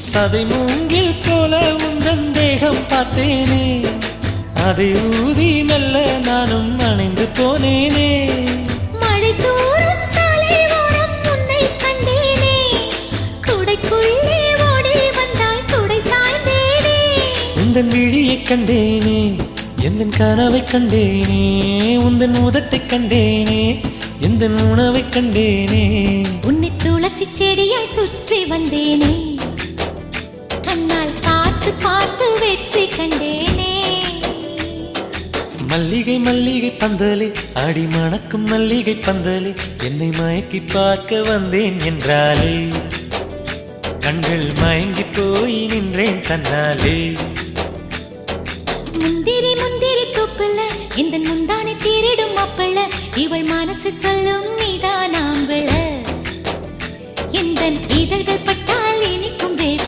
சதை மூங்கில் போல உந்தன் தேகம் பார்த்தேனே, அதை ஊதி மெல்ல நானும் அணைந்து போனேனே. மழை தூரும் சாலை ஓரம் உன்னை கண்டேனே, குடைக்குள்ளே ஓடி வந்தாய் குடை சாய்ந்தேனே. உந்தன் விழியை கண்டேனே, எந்தன் கனவை கண்டேனே, உந்தன் உதட்டை கண்டேனே, எந்தன் உணவை கண்டேனே. உன்னை துளசி செடியாய் சுற்றி வந்தேனே, கண்ணால் பார்த்து பார்த்து வெற்றி கண்டேனே. மல்லிகை மல்லிகை பந்தலே, அடி மணக்கும் மல்லிகை பந்தலே, என்னை மயக்கி பார்க்க வந்தேன் என்றாலே, கண்கள் மயங்கி போய் நின்றேன் தன்னாலே. முந்திரி முந்திரி தூப்புல இந்த முந்தானை திருடும் அப்பள, இவள் மனசு சொல்லும் நீதான் ஆம்பள. இந்த இதழ்கள் பட்டால் இனிக்கும்